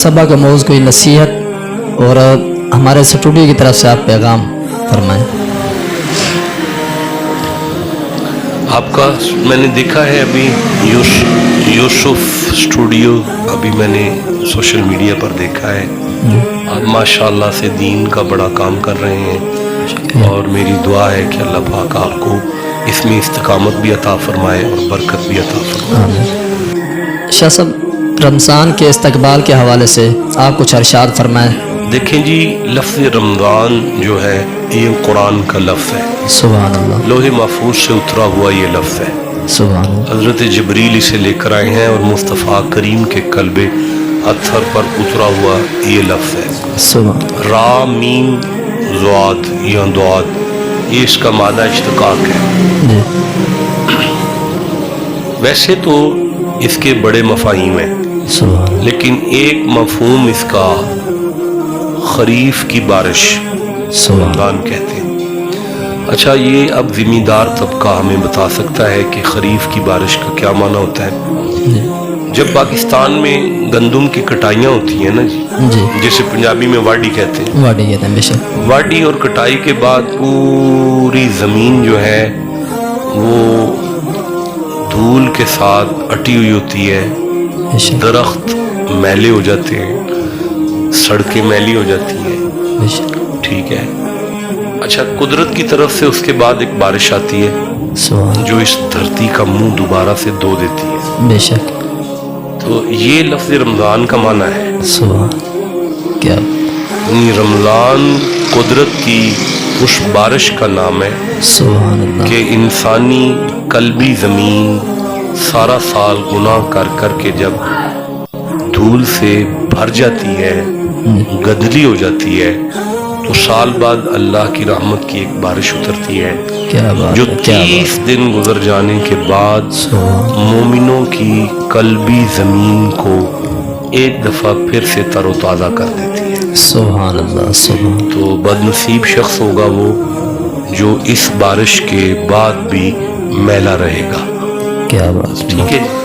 सबा का मौज़ कोई नसीहत और हमारे स्टूडियो की तरफ से आप पैगाम फरमाएं। आपका मैंने देखा है अभी यूसुफ स्टूडियो अभी मैंने सोशल मीडिया पर देखा है। आप माशाल्लाह से दीन का बड़ा काम कर रहे हैं और मेरी दुआ है कि अल्लाह पाक आपको इसमें इस्तिकामत भी अता फरमाए और बरकत भी अता फरमाए। शाह साहब, रमज़ान के इस्तकबाल के हवाले से आप कुछ इरशाद फरमाएं। देखें जी, लफ्ज़ रमज़ान जो है ये कुरान का लफ्ज़ है, सुभान अल्लाह, लोहे महफूज से उतरा हुआ ये लफ्ज़ है। सुभान अल्लाह, हज़रत जबरील इसे लेकर आए हैं और मुस्तफ़ा करीम के कल्बे अत्थर पर उतरा हुआ ये लफ्ज़ है। सुभान रा मीम ज़ुआद या दुआद, ये इसका मादा इश्तिकाक है। जी, वैसे तो इसके बड़े मफ़ाहीम हैं, सुभान लेकिन एक मफहूम इसका खरीफ की बारिश सुभान रमज़ान कहते हैं। अच्छा, ये अब ज़िम्मेदार तबका हमें बता सकता है कि खरीफ की बारिश का क्या माना होता है। जी, जब पाकिस्तान में गंदम की कटाइयाँ होती हैं ना जी, जी, जिसे पंजाबी में वाडी कहते हैं, वाडी कहते हैं बेशक। वाडी और कटाई के बाद पूरी ज़मीन जो है वो धूल के साथ अटी हुई होती है, बेशक दरख्त मैले हो जाते हैं, सड़कें मैली हो जाती हैं, बेशक, ठीक है। अच्छा, कुदरत की तरफ से उसके बाद एक बारिश आती है सुभान जो इस धरती का मुंह दोबारा से धो देती है। बेशक, तो ये लफ्ज़ रमज़ान का माना है। सुभान, क्या यानी रमज़ान कुदरत की उस बारिश का नाम है सुभान अल्लाह, कि इंसानी कल्बी ज़मीन सारा साल गुनाह कर कर के जब धूल से भर जाती है, गदली हो जाती है, तो साल बाद अल्लाह की रहमत की एक बारिश उतरती है क्या बात जो है, क्या 30 दिन गुजर जाने के बाद सुभान मोमिनों की कल्बी ज़मीन को एक दफ़ा फिर से तरोताज़ा कर देती है। सुभान अल्लाह, सुभान, तो बदनसीब शख्स होगा वो जो इस बारिश के बाद भी मैला रहेगा। क्या बात है। ठीक है।